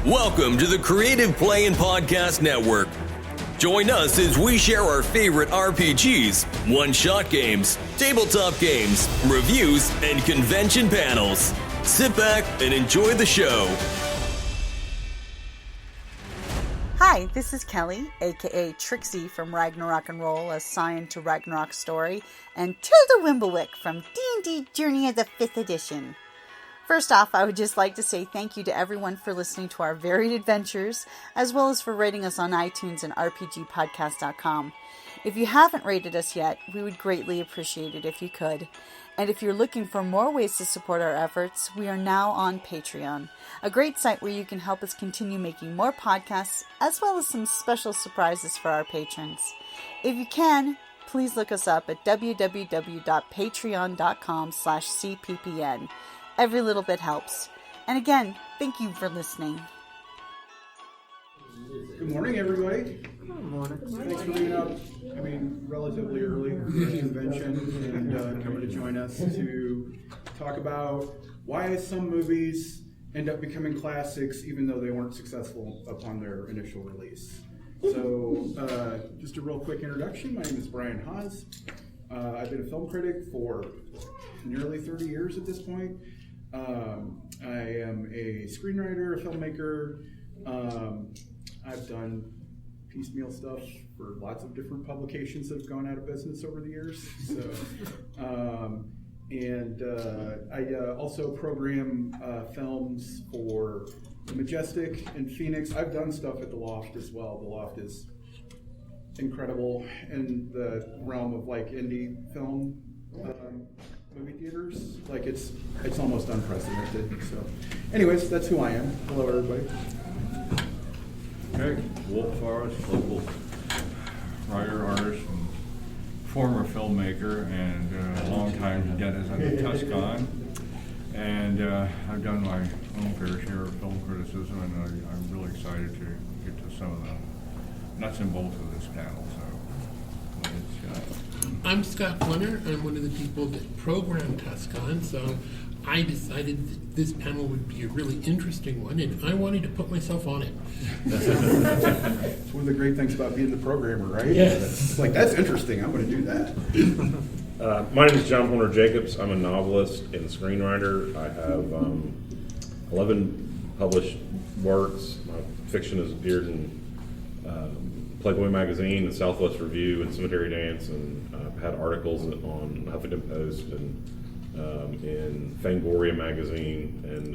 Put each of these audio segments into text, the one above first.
Welcome to the Creative Play and Podcast Network. Join us as we share our favorite RPGs, one-shot games, tabletop games, reviews, and convention panels. Sit back and enjoy the show. Hi, this is Kelly, aka Trixie from Ragnarok and Roll, a Scion to Ragnarok story, and Tilda Wimblewick from D&D Journey of the 5th Edition. First off, I would just like to say thank you to everyone for listening to our varied adventures, as well as for rating us on iTunes and RPGpodcast.com. If you haven't rated us yet, we would greatly appreciate it if you could. And if you're looking for more ways to support our efforts, we are now on Patreon, a great site where you can help us continue making more podcasts, as well as some special surprises for our patrons. If you can, please look us up at www.patreon.com/cppn. Every little bit helps. And again, thank you for listening. Good morning, everybody. Good morning. Thanks for being up, relatively early for the convention and coming to join us to talk about why some movies end up becoming classics even though they weren't successful upon their initial release. So, just a real quick introduction. My name is Brian Haas. I've been a film critic for nearly 30 years at this point. I am a screenwriter, a filmmaker. I've done piecemeal stuff for lots of different publications that have gone out of business over the years. So, I also program films for the Majestic and Phoenix. I've done stuff at the Loft as well. The Loft is incredible in the realm of indie film. Movie theaters, it's almost unprecedented. So, anyways, that's who I am. Hello, everybody. Okay, Forrest, local writer, artist, and former filmmaker, and a long-time denizen of TusCon. And I've done my own fair share of film criticism, and I'm really excited to get to some of the nuts and bolts of this panel. So, I'm Scott Glener. I'm one of the people that programmed TusCon, so I decided that this panel would be a really interesting one, and I wanted to put myself on it. It's one of the great things about being the programmer, right? Yes. That's interesting. I'm going to do that. My name is John Hornor Jacobs. I'm a novelist and screenwriter. I have 11 published works. My fiction has appeared in Playboy Magazine, and Southwest Review, and Cemetery Dance, and I've had articles on Huffington Post and in Fangoria Magazine, and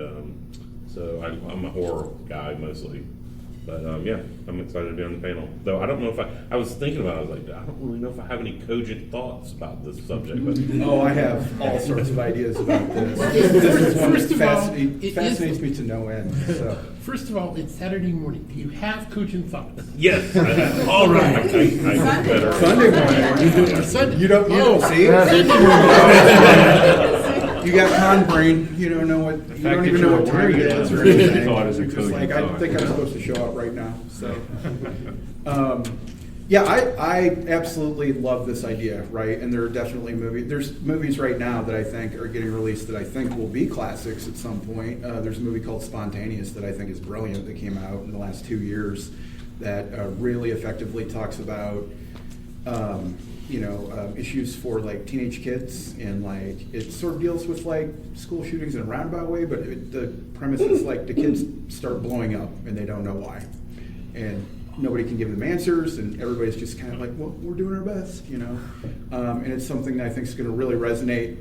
so I'm a horror guy mostly. But yeah, I'm excited to be on the panel. Though I don't know if I was thinking about it, I was like, I don't really know if I have any cogent thoughts about this subject. But I have all sorts of ideas about this. This is one that fascinates me to no end. So. First of all, it's Saturday morning. Do you have cogent thoughts? Yes, I have. All right. I better. Sunday morning. Sunday. You don't see? You got con brain. You don't know what. You don't even know what time it is or anything. Thought is a You're just cogent I thought. think I'm supposed to show up right now. So, yeah, I absolutely love this idea, right? And there are definitely there's movies right now that I think are getting released that I think will be classics at some point. There's a movie called Spontaneous that I think is brilliant that came out in the last 2 years that really effectively talks about issues for teenage kids, and it sort of deals with school shootings in a roundabout way, but the premise is the kids start blowing up and they don't know why, and nobody can give them answers, and everybody's just kind of well, we're doing our best, and it's something that I think is going to really resonate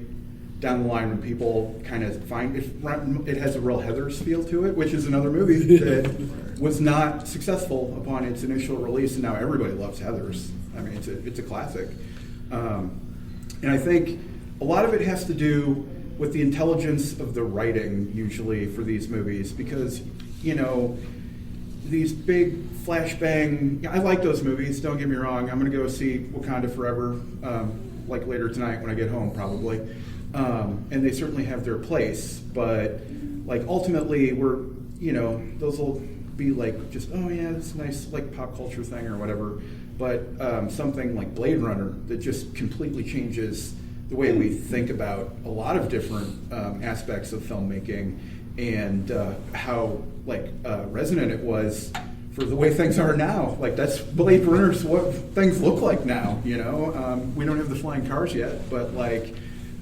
down the line when people kind of find it has a real Heathers feel to it, which is another movie that was not successful upon its initial release, and now everybody loves Heathers. I mean, it's a classic. And I think a lot of it has to do with the intelligence of the writing, usually, for these movies, because, these big flashbang, I like those movies, don't get me wrong. I'm going to go see Wakanda Forever, later tonight when I get home, probably. And they certainly have their place, but, ultimately, those will be just, oh yeah, it's a nice pop culture thing or whatever. But something like Blade Runner that just completely changes the way we think about a lot of different aspects of filmmaking and how like resonant it was for the way things are now. Like that's Blade Runner's what things look like now. You know, we don't have the flying cars yet, but like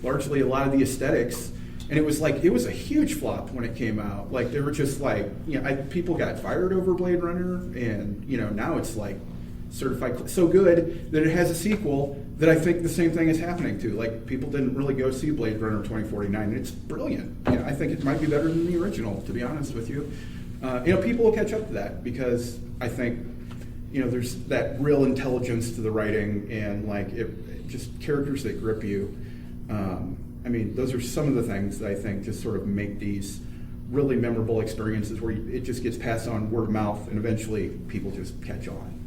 largely a lot of the aesthetics. And it was a huge flop when it came out. Like they were just like, you know, people got fired over Blade Runner, and you know now it's like certified so good that it has a sequel that I think the same thing is happening to. Like people didn't really go see Blade Runner 2049, and it's brilliant. You know, I think it might be better than the original, to be honest with you. You know, people will catch up to that because I think, you know, there's that real intelligence to the writing and like it just characters that grip you. I mean, those are some of the things that I think just sort of make these really memorable experiences where it just gets passed on word of mouth and eventually people just catch on.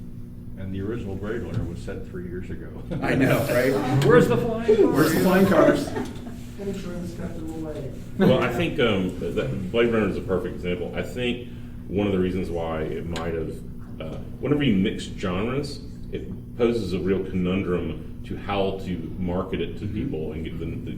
And the original Blade Runner was set 3 years ago. I know, right? Where's the flying cars? Where's the flying cars? Well, I think that Blade Runner is a perfect example. I think one of the reasons why it might have, whenever you mix genres, it poses a real conundrum to how to market it to people and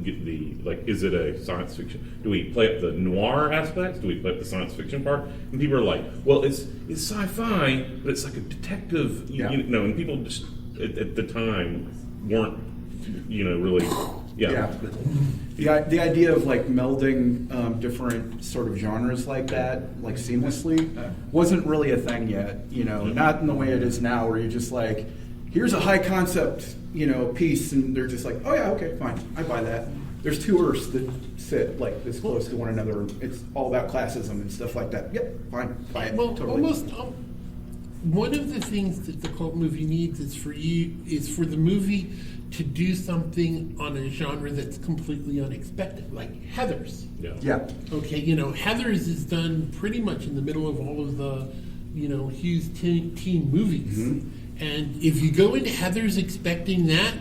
get the like, is it a science fiction? Do we play up the noir aspects? Do we play up the science fiction part? And people are like, well, it's sci-fi, but it's like a detective, you know, and people just at the time weren't, you know, really, yeah. The idea of like melding different sort of genres like that, like seamlessly, wasn't really a thing yet. You know, not in the way it is now, where you're just like, here's a high concept, you know, piece, and they're just like, oh yeah, okay, fine, I buy that. There's two Earths that sit like this close to one another. It's all about classism and stuff like that. Yep, fine, buy it. Well, totally. almost one of the things that the cult movie needs is for the movie to do something on a genre that's completely unexpected, like Heathers. Yeah. Okay, you know, Heathers is done pretty much in the middle of all of the, you know, Hughes teen movies. Mm-hmm. And if you go into Heathers expecting that,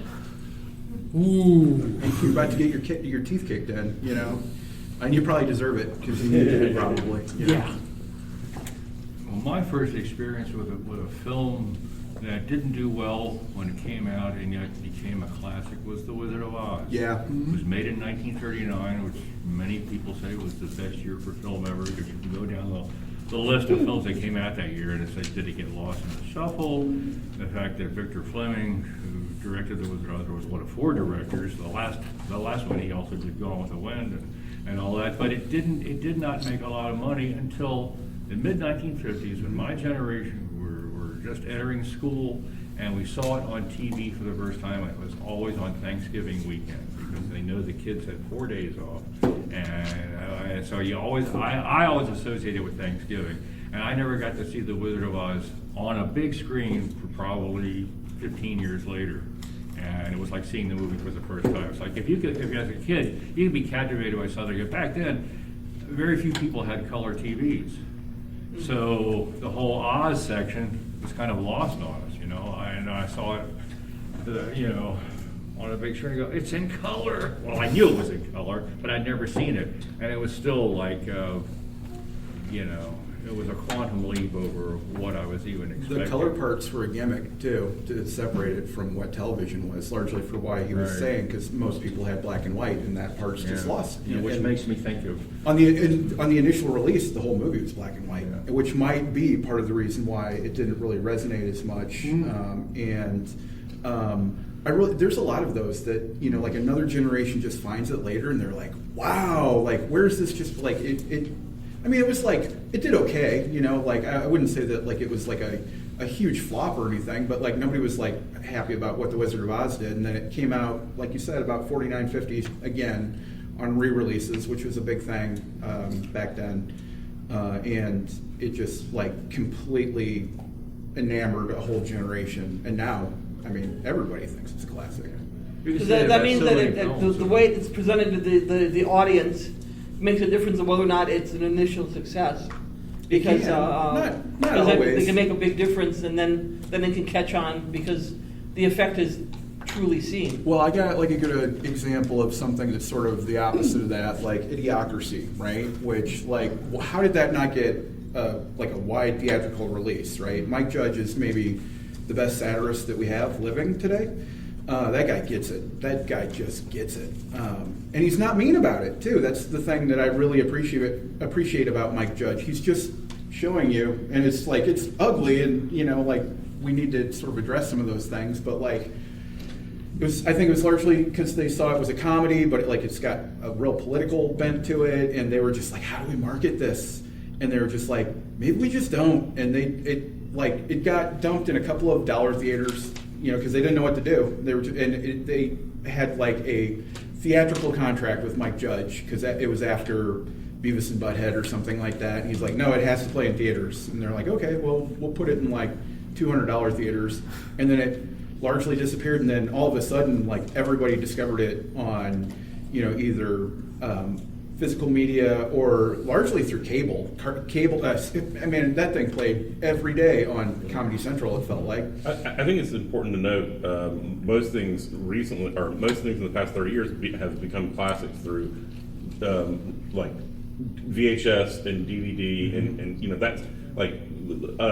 ooh. You're about to get your teeth kicked in, you know. And you probably deserve it, because you need it probably. You know? Yeah. Well, my first experience with a film that didn't do well when it came out and yet became a classic was The Wizard of Oz. Yeah. It was made in 1939, which many people say was the best year for film ever, because you can go down the list of films that came out that year, and it's like, did it get lost in the shuffle? The fact that Victor Fleming, who directed The Wizard of Oz, was one of 4 directors. The last one he also did Gone with the Wind and all that, but it did not make a lot of money until the mid-1950s, when my generation were just entering school, and we saw it on TV for the first time. It was always on Thanksgiving weekend, because they know the kids had 4 days off, and so I always associated with Thanksgiving, and I never got to see The Wizard of Oz on a big screen for probably 15 years later. And it was like seeing the movie for the first time. It's like if you as a kid, you could be captivated by something. Back then, very few people had color TVs. So the whole Oz section was kind of lost on us, you know. And I saw it, you know, on a big screen. And go, it's in color. Well, I knew it was in color, but I'd never seen it, and it was still like, you know, it was a quantum leap over what I was even expecting. The color parts were a gimmick too, to separate it from what television was, largely for why he was saying, because most people had black and white, and that part's just lost. Yeah, which makes me think of on the initial release, the whole movie was black and white, which might be part of the reason why it didn't really resonate as much. There's a lot of those that, you know, like another generation just finds it later, and they're like, wow, like where's this just like it. I mean, it was like, it did okay, you know, like I wouldn't say that like it was like a huge flop or anything, but like nobody was like happy about what The Wizard of Oz did. And then it came out, like you said, about 49, 50 again on re-releases, which was a big thing back then. And it just like completely enamored a whole generation. And now, I mean, everybody thinks it's a classic. That means that the way it's presented to the audience makes a difference of whether or not it's an initial success, because they can make a big difference, and then it can catch on because the effect is truly seen. Well, I got like a good example of something that's sort of the opposite of that, like Idiocracy, right? Which, like, how did that not get like a wide theatrical release, right? Mike Judge is maybe the best satirist that we have living today. That guy gets it. That guy just gets it. And he's not mean about it, too. That's the thing that I really appreciate about Mike Judge. He's just showing you, and it's like, it's ugly, and, you know, like, we need to sort of address some of those things, but, like, I think it was largely because they saw it was a comedy, but it's got a real political bent to it, and they were just like, how do we market this? And they were just like, maybe we just don't. And it got dumped in a couple of dollar theaters, you know, because they didn't know what to do. They had like a theatrical contract with Mike Judge because it was after Beavis and Butthead or something like that. And he's like, no, it has to play in theaters. And they're like, okay, well, we'll put it in like $200 theaters. And then it largely disappeared. And then all of a sudden, like, everybody discovered it on, you know, either physical media or largely through cable. I mean, that thing played every day on Comedy Central, it felt like. I think it's important to note most things in the past 30 years have become classics through like VHS and DVD, and you know, that's like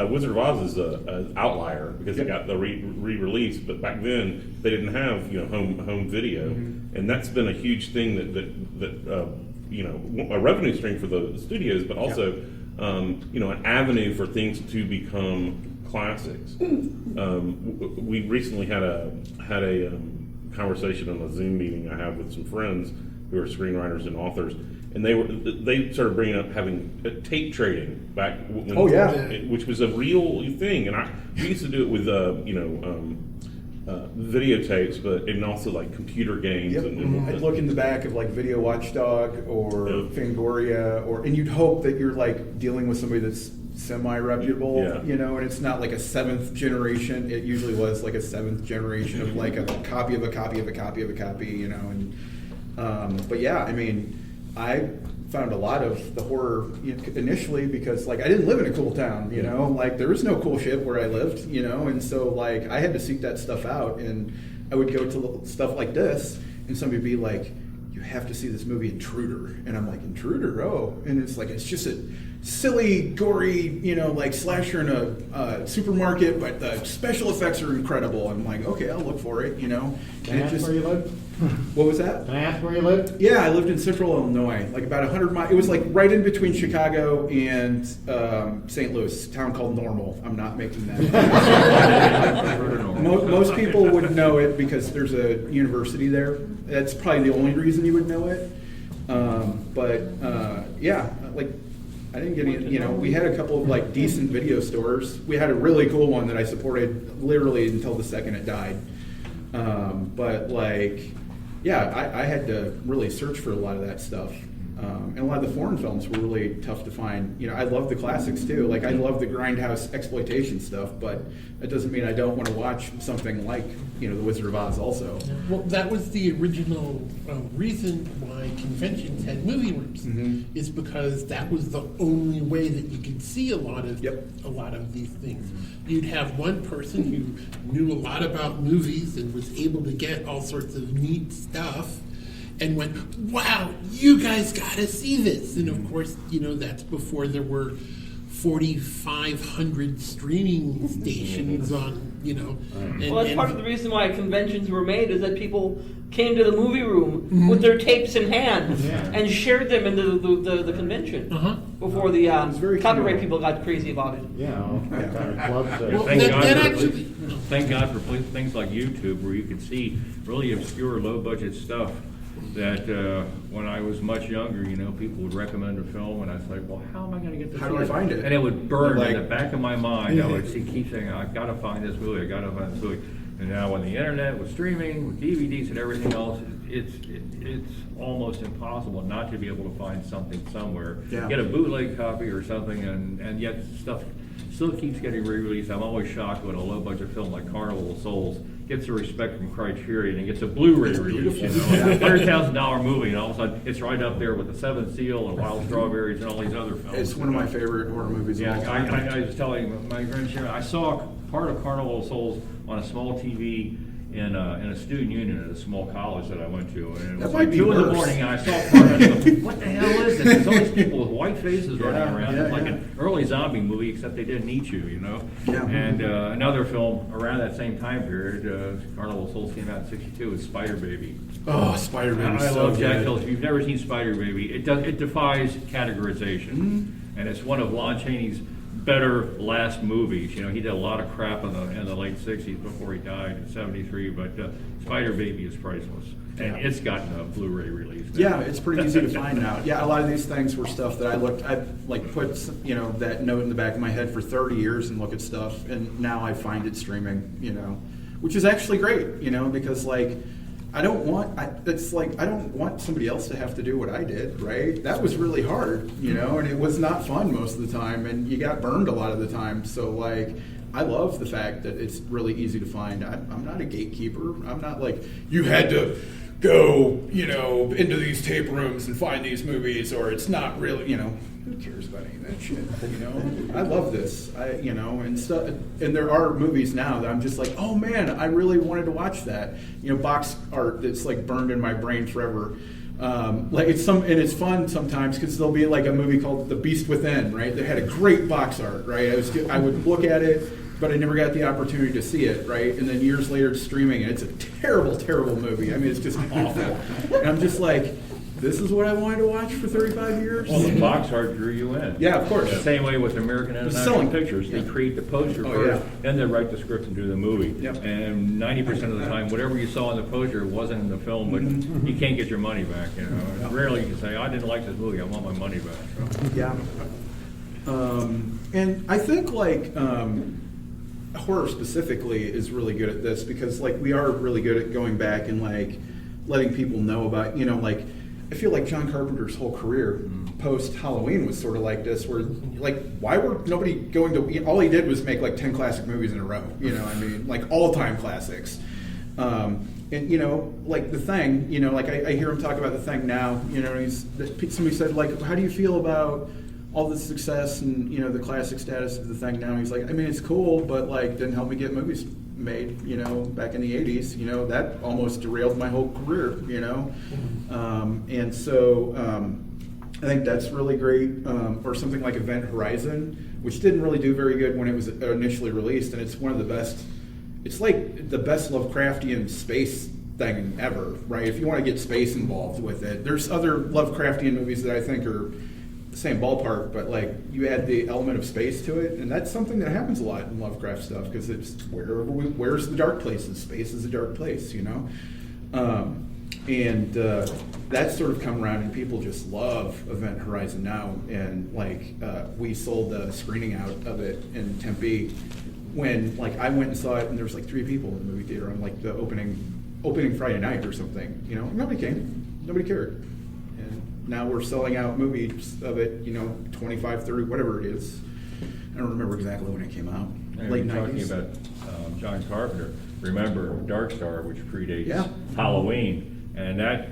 Wizard of Oz is an outlier because it got the re-release, but back then they didn't have, you know, home video, and that's been a huge thing that you know, a revenue stream for the studios, but also you know, an avenue for things to become classics. We recently had a conversation on a Zoom meeting I have with some friends who are screenwriters and authors, and they started bringing up having tape trading back when, which was a real thing, and we used to do it with you know, videotapes, and also like computer games. Yep. I'd look in the back of like Video Watchdog or Fangoria, and you'd hope that you're like dealing with somebody that's semi-reputable, you know, and it's not like a seventh generation. It usually was like a seventh generation of like a copy of a copy of a copy of a copy, you know, and but yeah, I mean, I found a lot of the horror initially because like I didn't live in a cool town, you know, like there was no cool shit where I lived, you know, and so like I had to seek that stuff out, and I would go to stuff like this and somebody would be like, you have to see this movie Intruder, and I'm like, Intruder? Oh, and it's like, it's just a silly, gory, you know, like slasher in a supermarket, but the special effects are incredible. I'm like, okay, I'll look for it, you know. Can I ask where you live? What was that? Can I ask where you lived? Yeah, I lived in Central Illinois, like about 100 miles. It was like right in between Chicago and St. Louis, a town called Normal. I'm not making that up. Most people would know it because there's a university there. That's probably the only reason you would know it. Yeah, like I didn't get any, you know, we had a couple of like decent video stores. We had a really cool one that I supported literally until the second it died. But like, yeah, I had to really search for a lot of that stuff. And a lot of the foreign films were really tough to find. You know, I love the classics too. Like I love the grindhouse exploitation stuff, but that doesn't mean I don't want to watch something like, you know, The Wizard of Oz also. Well, that was the original reason why conventions had movie rooms, is because that was the only way that you could see a lot of these things. You'd have one person who knew a lot about movies and was able to get all sorts of neat stuff, and went, wow, you guys gotta see this. And of course, you know, that's before there were 4,500 streaming stations on, you know. Well, that's part of the reason why conventions were made, is that people came to the movie room with their tapes in hand and shared them in the convention before the copyright people got crazy about it. Thank God for things like YouTube, where you can see really obscure, low-budget stuff that when I was much younger, you know, people would recommend a film, and I was like, well, how am I going to get this? How do I find it? And it would burn in the back of my mind. I would keep saying, I've got to find this movie, And now when the internet, with streaming, with DVDs and everything else, it's almost impossible not to be able to find something somewhere. Yeah. Get a bootleg copy or something, and yet stuff still keeps getting re-released. I'm always shocked when a low-budget film like Carnival of Souls gets the respect from Criterion and gets a Blu-ray release, you know, $100,000 movie, and all of a sudden it's right up there with The Seventh Seal and Wild Strawberries and all these other films. It's one of my favorite horror movies of all time. I was telling my friends here, I saw part of Carnival of Souls on a small TV in a student union at a small college that I went to, and it was That like might be 2 in the worse. morning, and I saw part of it. I go, what the hell is this? There's all these people with white faces running around. yeah, It's like yeah. an early zombie movie, except they didn't eat you, you know. Yeah. And another film around that same time period, Carnival Souls came out in '62, is Spider Baby. Oh, Spider-Man. I love Jack Hill. If you've never seen Spider Baby, it defies categorization, and it's one of Lon Chaney's better last movies. You know, he did a lot of crap in the late '60s before he died in '73, but Spider Baby is priceless, and it's gotten a Blu-ray release now. Yeah, it's pretty easy to find now. Yeah, a lot of these things were stuff that I like put, you know, that note in the back of my head for 30 years and look at stuff, and now I find it streaming, you know, which is actually great, you know, because like, I don't want somebody else to have to do what I did, right? That was really hard, you know, and it was not fun most of the time, and you got burned a lot of the time. So like, I love the fact that it's really easy to find. I'm not a gatekeeper. I'm not like, you had to go, you know, into these tape rooms and find these movies, or it's not really, you know, who cares about any of that shit, you know? I love this, you know, and stuff. And there are movies now that I'm just like, oh man, I really wanted to watch that. You know, box art that's like burned in my brain forever. Like it's fun sometimes because there'll be like a movie called The Beast Within, right? That had a great box art, right? I would look at it, but I never got the opportunity to see it, right? And then years later, it's streaming, and it's a terrible, terrible movie. I mean, it's just awful. And I'm just like, this is what I wanted to watch for 35 years? Well, the box art drew you in. Yeah, of course. The same way with American International Pictures. They create the poster first, then they write the script and do the movie. Yep. And 90% of the time, whatever you saw in the poster wasn't in the film, but you can't get your money back. You know, rarely you can say, "I didn't like this movie. I want my money back." So. Yeah. And I think like horror specifically is really good at this because like we are really good at going back and like letting people know about, you know, like I feel like John Carpenter's whole career post Halloween was sort of like this, where like why were nobody going to? All he did was make like 10 classic movies in a row. You know, I mean, like all-time classics. And you know, like The Thing. You know, like I hear him talk about The Thing now. You know, somebody said like, how do you feel about all the success and you know the classic status of The Thing now? He's like, I mean, it's cool, but like didn't help me get movies made, you know, back in the 80s, you know, that almost derailed my whole career, you know. And so I think that's really great. Or something like Event Horizon, which didn't really do very good when it was initially released, and it's one of the best, it's like the best Lovecraftian space thing ever, right? If you want to get space involved with it. There's other Lovecraftian movies that I think are the same ballpark, but like you add the element of space to it, and that's something that happens a lot in Lovecraft stuff because it's where's the dark places? Space is a dark place, you know. That's sort of come around, and people just love Event Horizon now. And like we sold the screening out of it in Tempe when like I went and saw it, and there was like 3 people in the movie theater on like the opening Friday night or something. You know, nobody came, nobody cared. Now we're selling out movies of it, you know, 25, 30, whatever it is. I don't remember exactly when it came out. And Late you're 90s. talking about John Carpenter. Remember Dark Star, which predates Halloween, and that,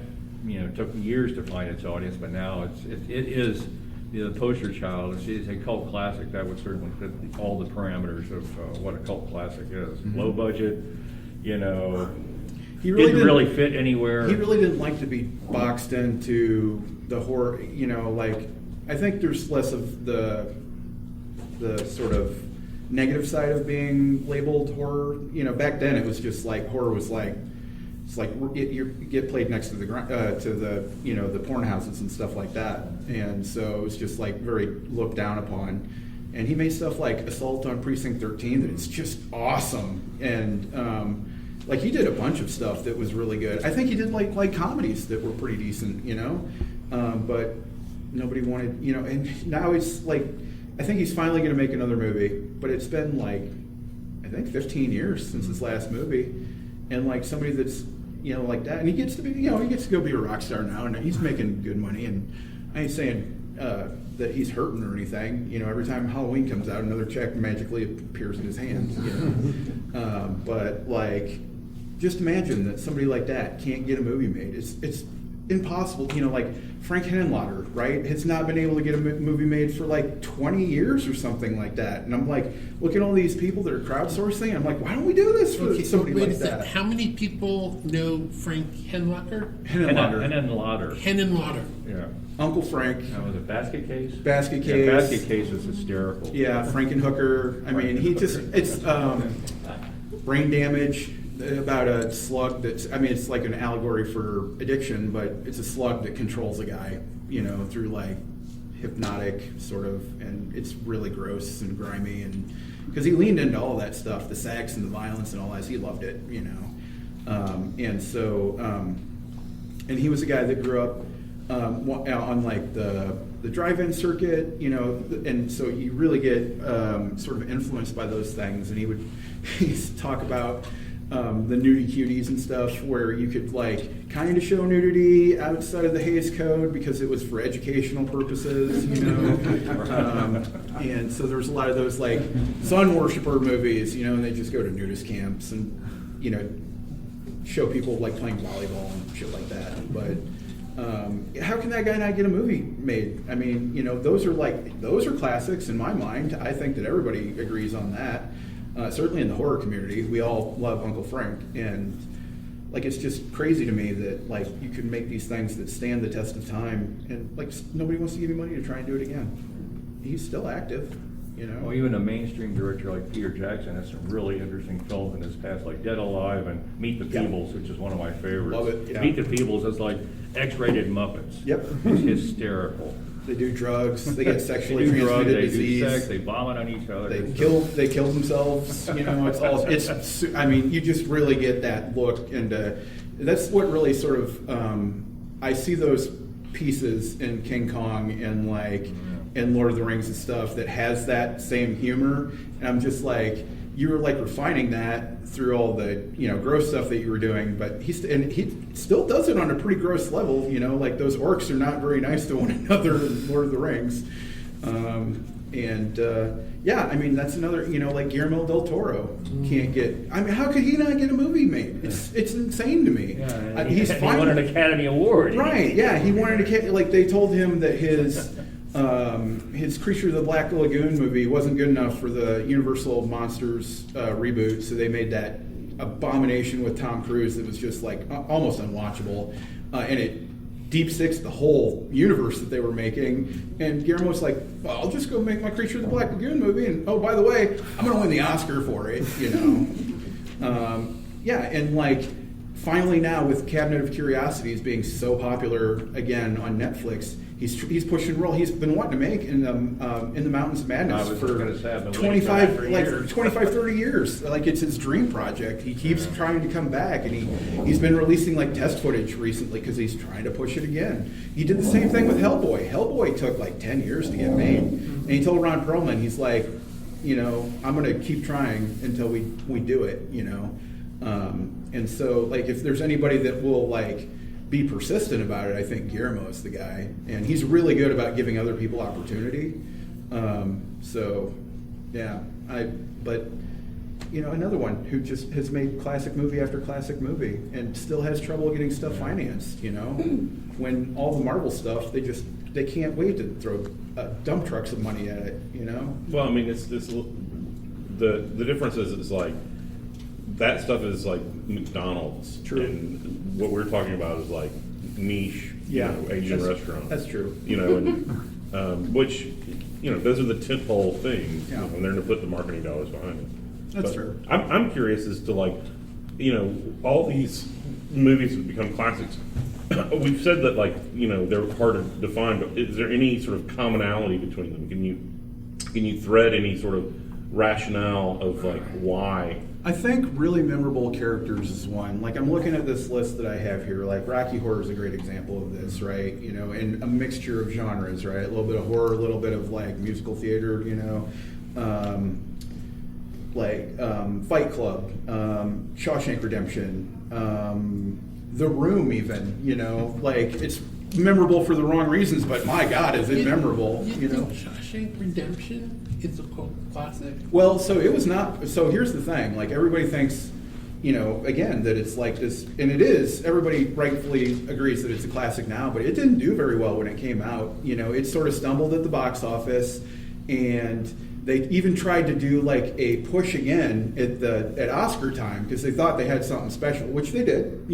you know, took years to find its audience, but now it is the poster child. It's a cult classic. That would certainly fit all the parameters of what a cult classic is. Low budget, you know. He didn't really fit anywhere. He really didn't like to be boxed into the horror, you know, like, I think there's less of the sort of negative side of being labeled horror. You know, back then it was just like, horror was like, it's like you get played next to the you know, the porn houses and stuff like that. And so it was just like very looked down upon. And he made stuff like Assault on Precinct 13 that is just awesome. And, like he did a bunch of stuff that was really good. I think he did like comedies that were pretty decent, you know, but nobody wanted, you know. And now he's like, I think he's finally going to make another movie, but it's been like, I think 15 years since his last movie, and like somebody that's, you know, like that, and he gets to be, you know, he gets to go be a rock star now, and he's making good money. And I ain't saying that he's hurting or anything. You know, every time Halloween comes out, another check magically appears in his hand. You know, but like. Just imagine that somebody like that can't get a movie made. impossible. Like Frank Henenlotter, right, has not been able to get a movie made for like 20 years or something like that. And I'm like, look at all these people that are crowdsourcing. I'm like, why don't we do this for somebody like that? How many people know Frank Henenlotter? Henenlotter. Yeah. Uncle Frank. Was it Basket Case? Basket Case. Yeah, Basket Case is hysterical. Yeah, Frankenhooker. I mean, it's Brain Damage, about a slug it's like an allegory for addiction, but it's a slug that controls a guy, through like hypnotic sort of, and it's really gross and grimy, and because he leaned into all that stuff, the sex and the violence and all that, he loved it, and so, and he was a guy that grew up on like the drive-in circuit, and so you really get sort of influenced by those things. And he'd talk about the nudie cuties and stuff, where you could like kind of show nudity outside of the Haas Code because it was for educational purposes, and so there's a lot of those like sun worshiper movies, and they just go to nudist camps and show people like playing volleyball and shit like that, but. How can that guy not get a movie made? I mean, those are classics in my mind. I think that everybody agrees on that. Certainly in the horror community, we all love Uncle Frank, and like it's just crazy to me that like you can make these things that stand the test of time, and like nobody wants to give you money to try and do it again. He's still active. Well, even a mainstream director like Peter Jackson has some really interesting films in his past, like Dead Alive and Meet the Peebles, which is one of my favorites. Love it. Yeah. Meet the Peebles is like X-rated Muppets. Yep. It's hysterical. They do drugs. They get sexually transmitted disease. They do sex. They vomit on each other. They kill themselves. I mean, you just really get that look, and that's what really sort of I see those pieces in King Kong and like. And Lord of the Rings and stuff that has that same humor, and I'm just like, you were like refining that through all the gross stuff that you were doing, but he still does it on a pretty gross level, like those orcs are not very nice to one another in Lord of the Rings, yeah, I mean that's another, like Guillermo del Toro can't get. I mean, how could he not get a movie made? It's insane to me. Yeah, he won an Academy Award, right? Yeah, he wanted to like they told him that his Creature of the Black Lagoon movie wasn't good enough for the Universal Monsters reboot, so they made that abomination with Tom Cruise that was just like almost unwatchable, and it deep six the whole universe that they were making. And Guillermo's like, well, I'll just go make my Creature of the Black Lagoon movie, and oh, by the way, I'm going to win the Oscar for it, yeah, and like finally now with Cabinet of Curiosities being so popular again on Netflix. He's pushing roll. He's been wanting to make in the Mountains of Madness for 30 years. Like it's his dream project. He keeps trying to come back, and he's been releasing like test footage recently because he's trying to push it again. He did the same thing with Hellboy. Hellboy took like 10 years to get made, and he told Ron Perlman, he's like, I'm going to keep trying until we do it. And so like if there's anybody that will like. Be persistent about it, I think Guillermo is the guy, and he's really good about giving other people opportunity. So, yeah, but another one who just has made classic movie after classic movie and still has trouble getting stuff financed. When all the Marvel stuff, they can't wait to throw dump trucks of money at it. Well, I mean, it's the difference is it's like. That stuff is like McDonald's. True. And what we're talking about is like niche, Asian restaurants. That's true. And which, those are the tentpole things. Yeah. And they're going to put the marketing dollars behind it. That's true. I'm curious as to like, all these movies have become classics. We've said that like, they're hard to define, but is there any sort of commonality between them? Can you thread any sort of rationale of like why? I think really memorable characters is one. Like I'm looking at this list that I have here. Like Rocky Horror is a great example of this, right? And a mixture of genres, right? A little bit of horror, a little bit of like musical theater, Fight Club, Shawshank Redemption, The Room, even. Like it's memorable for the wrong reasons, but my God, is it memorable? You know, Shawshank Redemption is a cult classic. Well, so it was not. So here's the thing: like everybody thinks again, that it's like this, and it is, everybody rightfully agrees that it's a classic now, but it didn't do very well when it came out. It sort of stumbled at the box office, and they even tried to do like a push again at Oscar time because they thought they had something special, which they did.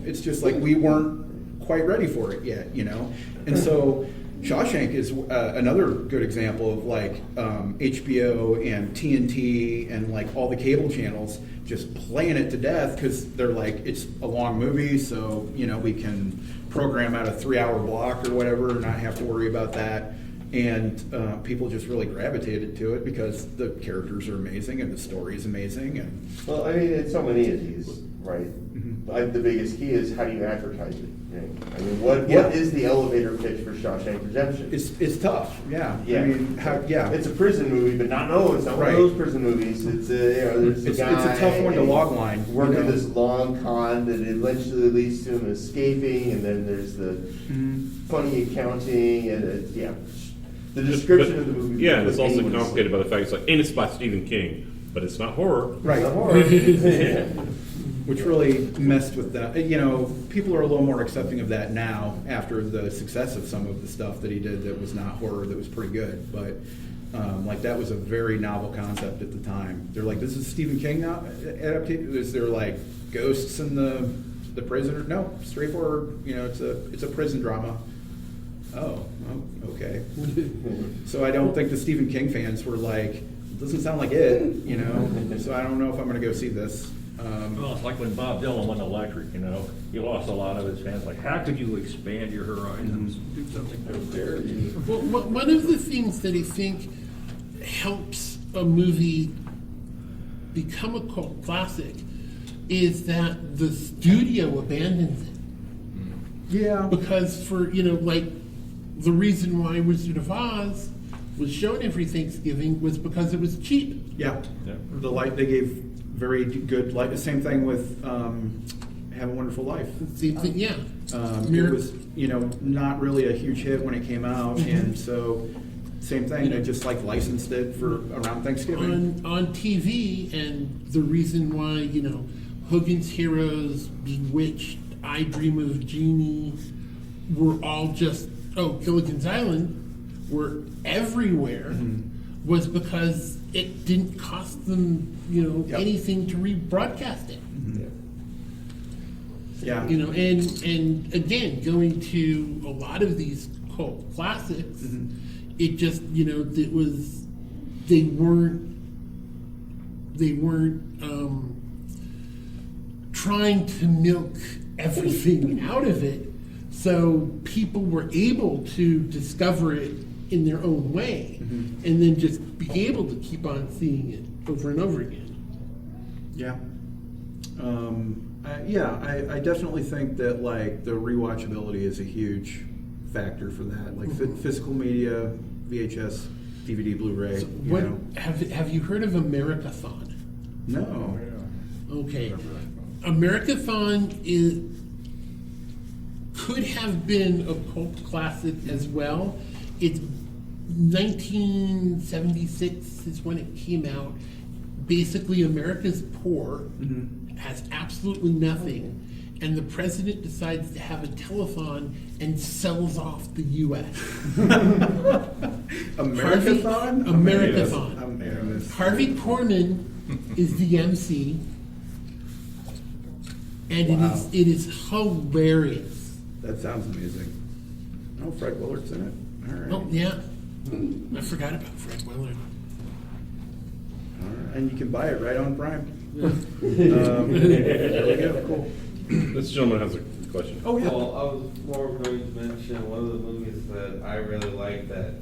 It's just like we weren't quite ready for it yet. And so Shawshank is another good example of like HBO and TNT and like all the cable channels just playing it to death because they're like, it's a long movie, so we can program out a 3-hour block or whatever and not have to worry about that. And people just really gravitated to it because the characters are amazing and the story is amazing. And well, I mean, it's so many of these, right? The biggest key is how do you advertise it? Right? I mean, what is the elevator pitch for Shawshank Redemption? It's tough, yeah. Yeah. I mean, it's a prison movie, but it's not one of those prison movies. It's there's a guy. It's a tough one to logline. Working this long con that eventually leads to him escaping, and then there's the funny accounting, and the description of the movie. Yeah, and it's also complicated by the fact and it's by Stephen King, but it's not horror. Right. It's not horror. Which really messed with that. People are a little more accepting of that now after the success of some of the stuff that he did that was not horror, that was pretty good. But that was a very novel concept at the time. They're like, this is Stephen King adaptation? Is there like ghosts in the prisoner? No, straightforward. It's a prison drama. Oh, okay. So I don't think the Stephen King fans were like, it doesn't sound like it, so I don't know if I'm going to go see this. Well, it's like when Bob Dylan went electric, he lost a lot of his fans. Like, how could you expand your horizons? Do something new? Well, one of the things that I think helps a movie become a cult classic is that the studio abandons it. Yeah. Because for, the reason why Wizard of Oz was shown every Thanksgiving was because it was cheap. Yeah. The light they gave very good light. The same thing with Have a Wonderful Life. Same thing, yeah. It was, not really a huge hit when it came out, and so same thing. They just licensed it for around Thanksgiving on TV, and the reason why Hogan's Heroes, Bewitched, I Dream of Jeannie were all just Gilligan's Island were everywhere was because it didn't cost them anything to rebroadcast it. Yeah. And again, going to a lot of these cult classics, it just it was they weren't trying to milk everything out of it, so people were able to discover it in their own way, and then just be able to keep on seeing it over and over again. Yeah. I definitely think that the rewatchability is a huge factor for that. Physical media, VHS, DVD, Blu-ray. So have you heard of Americathon? No. Okay. Americathon could have been a cult classic as well. It's 1976 is when it came out. Basically, America's poor, has absolutely nothing, and the president decides to have a telethon and sells off the U.S. Americathon? Americathon. Harvey Korman is the MC, and it is hilarious. That sounds amazing. Oh, Fred Willard's in it. All right. Oh, yeah. I forgot about Fred Willard. All right. And you can buy it right on Prime. There we go. Cool. This gentleman has a question. Oh, yeah. Well, I was more going to mention one of the movies that I really like that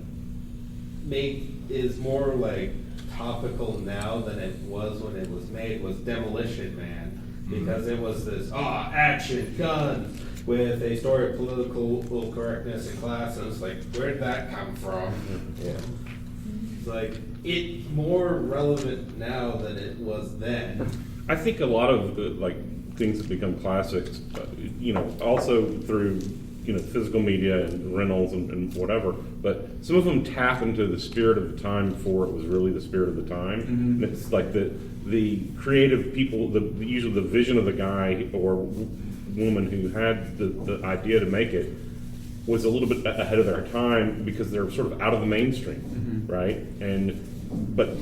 is more topical now than it was when it was made was Demolition Man, because it was this action guns with a story of political correctness and class, and it's where did that come from? Yeah. It's it's more relevant now than it was then. I think a lot of the things that become classics, also through physical media and rentals and whatever, but some of them tap into the spirit of the time before it was really the spirit of the time. And it's like the creative people, usually the vision of the guy or woman who had the idea to make it was a little bit ahead of their time because they're sort of out of the mainstream, right? And but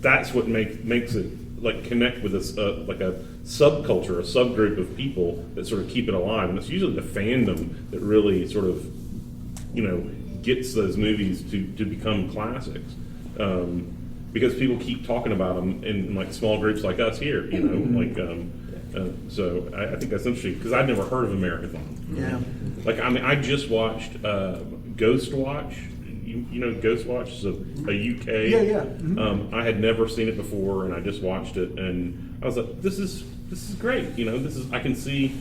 that's what makes it like connect with us like a subculture, a subgroup of people that sort of keep it alive. And it's usually the fandom that really sort of gets those movies to become classics. Because people keep talking about them in like small groups like us here, so I think that's interesting because I'd never heard of Americathon. Yeah. Like, I mean, I just watched Ghost Watch. You know, Ghost Watch is a UK. Yeah. Mm-hmm. I had never seen it before, and I just watched it, and I was like, this is great. I can see,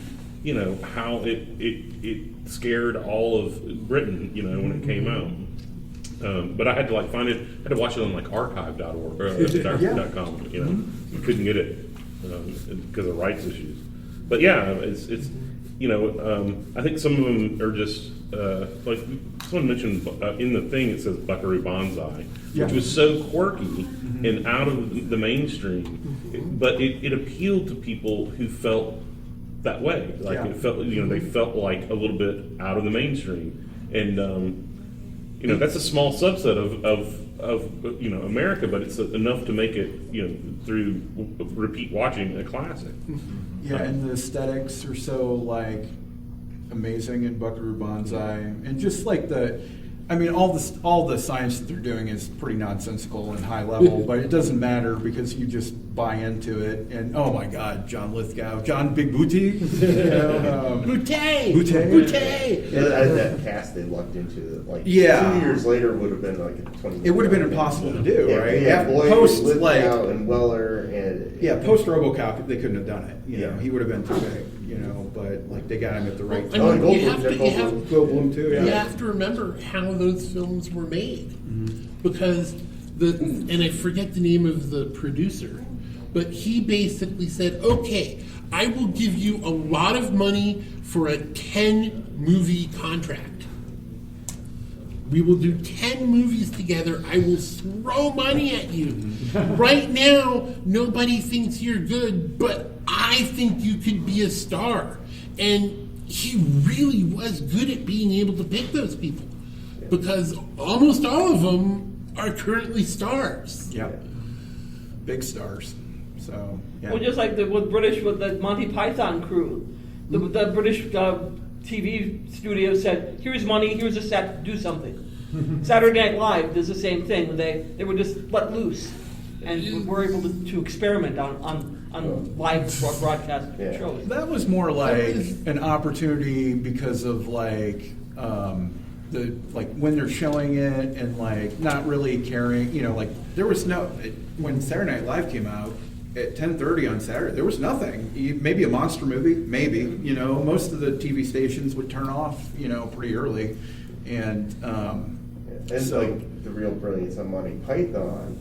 how it scared all of Britain, when it came out. But I had to find it. I had to watch it on archive.org or .com. You couldn't get it because of rights issues. But yeah, it's I think some of them are just like someone mentioned in the thing. It says Buckaroo Banzai, which was so quirky and out of the mainstream, but it appealed to people who felt that way. It felt they felt like a little bit out of the mainstream, and that's a small subset of America, but it's enough to make it through repeat watching a classic. Yeah, and the aesthetics are so amazing in Buckaroo Banzai, and just all the science that they're doing is pretty nonsensical and high level, but it doesn't matter because you just buy into it. And oh my God, John Lithgow, John Big Booty, Boutte. That cast they lucked into, 2 years later would have been a 20. It would have been impossible to do, right? Yeah, post Lithgow and Weller and post RoboCop, they couldn't have done it. He would have been too big. But they got him at the right time. Goldblum too. You have to remember how those films were made, because and I forget the name of the producer, but he basically said, "Okay, I will give you a lot of money for a 10-movie contract. We will do 10 movies together. I will throw money at you. Right now, nobody thinks you're good, but I think you could be a star." And he really was good at being able to pick those people, because almost all of them are currently stars. Yep. Big stars. So, yeah. Well, just like the Monty Python crew, the British TV studio said, "Here's money, here's a set, do something." Saturday Night Live does the same thing. When they were just let loose and were able to experiment on live broadcast shows. That was more like an opportunity because of when they're showing it and not really caring. There was when Saturday Night Live came out at 10:30 on Saturday, there was nothing. Maybe a monster movie, maybe. Most of the TV stations would turn off pretty early, and so the real brilliance on Monty Python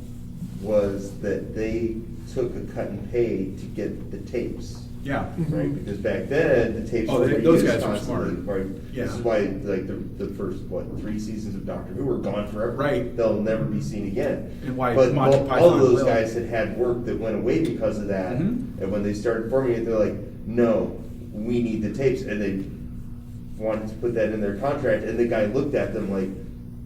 was that they took a cut and pay to get the tapes. Yeah. Right? Because back then, the tapes were those guys were smart. Right? Yeah. This is why, the first, 3 seasons of Doctor Who were gone forever. Right. They'll never be seen again. And why but Monty Python all of those guys had work that went away because of that. And when they started forming it, they're like, no, we need the tapes. And they wanted to put that in their contract. And the guy looked at them like,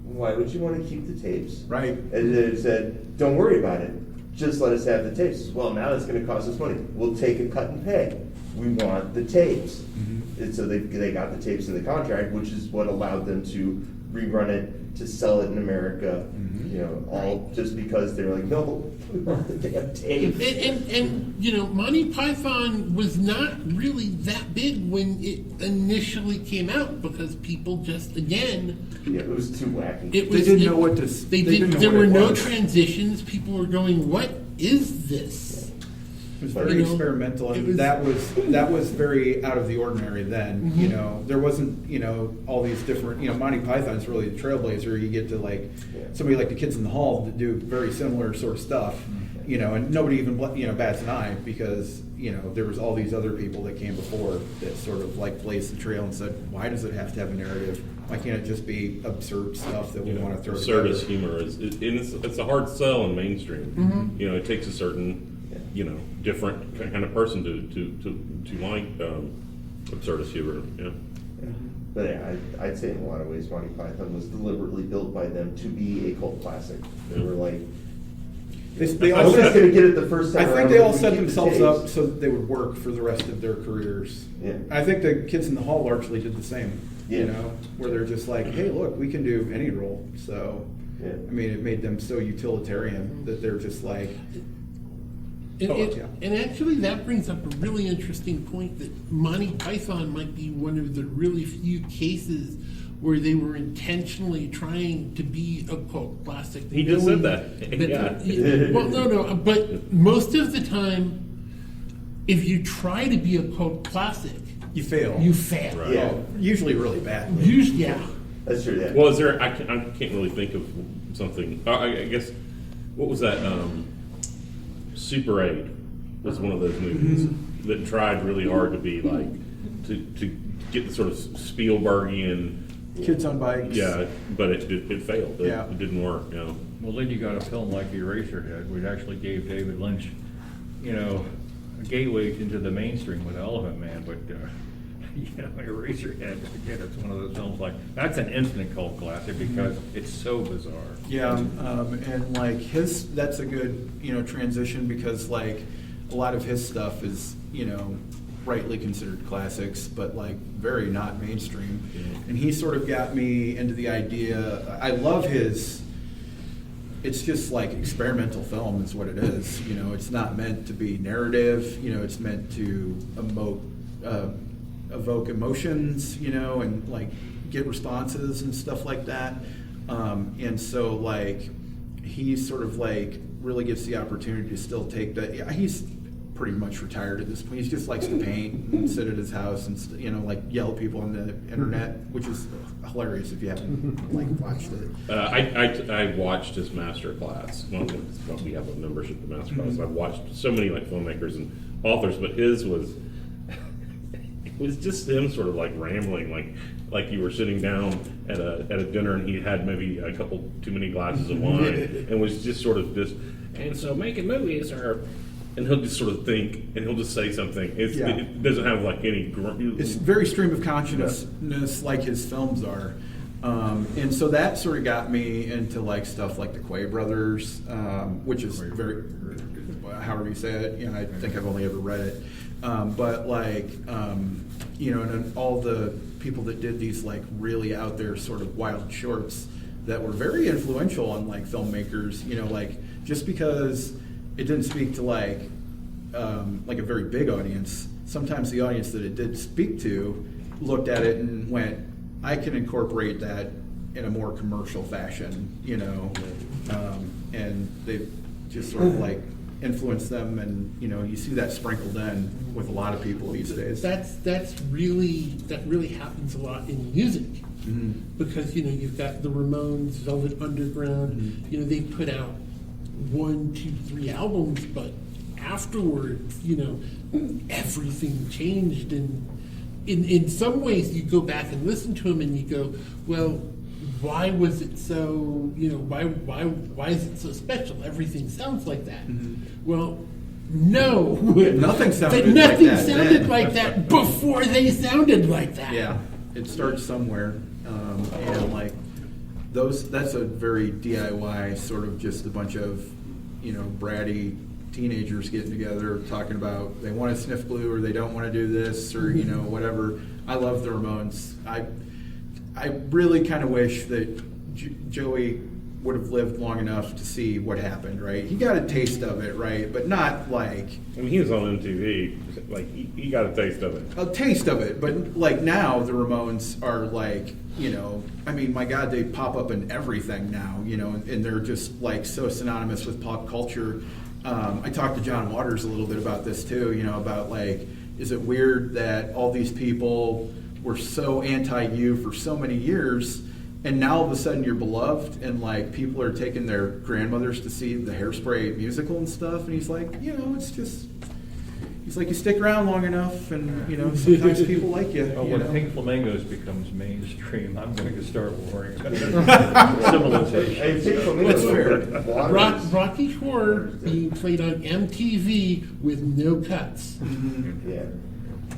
why would you want to keep the tapes? Right. And they said, don't worry about it. Just let us have the tapes. Well, now that's going to cost us money. We'll take a cut and pay. We want the tapes. And so they got the tapes in the contract, which is what allowed them to rerun it, to sell it in America, all just because they were like, no, we want the damn tapes. And Monty Python was not really that big when it initially came out, because people just, again... Yeah, it was too wacky. They didn't know what to... There were no transitions. People were going, what is this? It was very experimental, and that was very out of the ordinary then. There wasn't, all these different, Monty Python's really a trailblazer. You get to somebody like the Kids in the Hall that do very similar sort of stuff. and nobody even bats an eye because there was all these other people that came before that sort of like blazed the trail and said, why does it have to have a narrative? Why can't it just be absurd stuff that we want to throw together? Absurdist humor it's a hard sell in mainstream. It takes a certain different kind of person to like absurdist humor. Yeah. But yeah, I'd say in a lot of ways Monty Python was deliberately built by them to be a cult classic. They were like, They I all was just set, going to get it the first time I think around, they but all we set keep the themselves tapes. up so that they would work for the rest of their careers. Yeah. I think the Kids in the Hall largely did the same. Yeah. Where they're just like, hey, look, we can do any role. So, Yeah. I mean, it made them so utilitarian that they're just like, And actually, that brings up a really interesting point that Monty Python might be one of the really few cases where they were intentionally trying to be a cult classic. He just said that. Yeah. Well, no, but most of the time, if you try to be a cult classic, you fail. You fail. Right. Yeah. Usually really badly. Usually, yeah. That's true, yeah. Well, is there? I can't really think of something. I guess what was that? Super 8 was one of those movies that tried really hard to be like to get the sort of Spielbergian Kids on Bikes. Yeah, but it failed. It didn't work. Well, then you got a film like Eraserhead, which actually gave David Lynch, a gateway into the mainstream with Elephant Man. But Eraserhead, again, it's one of those films like that's an instant cult classic because it's so bizarre. Yeah, and like that's a good transition because like a lot of his stuff is rightly considered classics, but like very not mainstream. Yeah. And he sort of got me into the idea. I love his. It's just like experimental film is what it is. It's not meant to be narrative. It's meant to evoke emotions. And like get responses and stuff like that. And so like he sort of like really gets the opportunity to still take that. Yeah, he's pretty much retired at this point. He just likes to paint and sit at his house and like yell at people on the internet, which is hilarious if you haven't like watched it. I watched his master class. Well, we have a membership to master class. I've watched so many like filmmakers and authors, but his was it was just him sort of like rambling, like you were sitting down at a dinner and he had maybe a couple too many glasses of wine and was just sort of just. And so making movies are. And he'll just sort of think, and he'll just say something. It doesn't have like any. It's very stream of consciousness, like his films are, and so that sort of got me into like stuff like the Quay Brothers, which is very, however you say it. I think I've only ever read it, but like, and then all the people that did these like really out there sort of wild shorts that were very influential on like filmmakers. Like just because. It didn't speak to like a very big audience. Sometimes the audience that it did speak to looked at it and went, I can incorporate that in a more commercial fashion, and they just sort of like influenced them, and you see that sprinkled in with a lot of people these days. That really happens a lot in music. Because you've got the Ramones, Velvet Underground. They put out 1, 2, 3 albums, but afterwards, everything changed, and in some ways, you go back and listen to them, and you go, well, why was it so? Why is it so special? Everything sounds like that. Well, no, nothing sounded like that before they sounded like that. Yeah, it starts somewhere, and like. That's a very DIY sort of just a bunch of, bratty teenagers getting together talking about they want to sniff glue or they don't want to do this or whatever. I love the Ramones. I really kind of wish that Joey would have lived long enough to see what happened. Right? He got a taste of it, right? But not like. I mean, he was on MTV. Like he got a taste of it. A taste of it, but like now the Ramones are like. I mean, my God, they pop up in everything now, and they're just like so synonymous with pop culture. I talked to John Waters a little bit about this too, about like, is it weird that all these people were so anti-you for so many years, and now all of a sudden you're beloved, and like people are taking their grandmothers to see the Hairspray musical and stuff, and he's like, it's just. He's like, you stick around long enough, and sometimes people like you. Oh, you when know? Pink Flamingos becomes mainstream, I'm going to start worrying about civilization. And Pink Flamingos That's fair. Rocky Horror being played on MTV with no cuts. Yeah.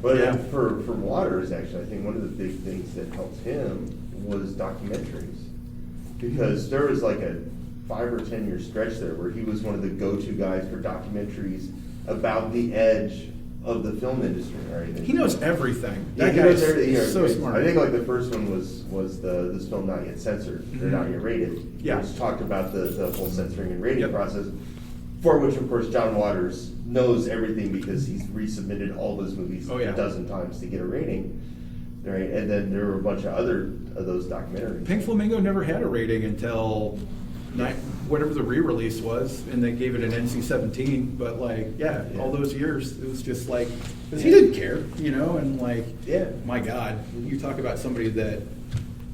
But Yeah. For Waters, actually, I think one of the big things that helped him was documentaries. Because there was like a 5 or 10 year stretch there where he was one of the go-to guys for documentaries about the edge of the film industry, right? He knows everything. Yeah, That he guy's knows everything. so smart. I think like the first one was this film not yet censored, or not yet rated. Yeah. Which talked about the whole censoring and rating Yep. process, for which of course John Waters knows everything because he's resubmitted all those movies Oh, yeah. a dozen times to get a rating. Right, and then there were a bunch of other of those documentaries. Pink Flamingo never had a rating until whatever the re-release was, and they gave it an NC-17. But all those years, it was just like, because he didn't care, and like, my God, you talk about somebody that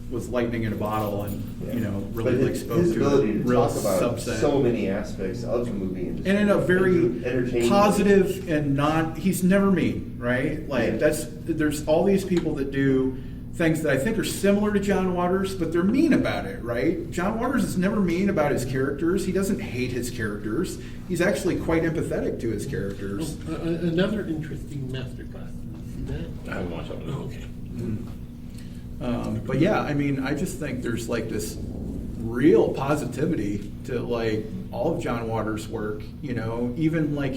was lightning in a bottle, and really But like spoke his to ability a to real talk about subset. so many aspects of the movie industry, And in a very entertaining positive and not, he's never mean, right? Like there's all these people that do things that I think are similar to John Waters, but they're mean about it, right? John Waters is never mean about his characters. He doesn't hate his characters. He's actually quite empathetic to his characters. Another interesting masterclass. Did you see that? I haven't watched that one. Okay. But yeah, I mean, I just think there's like this real positivity to like all of John Waters' work, even like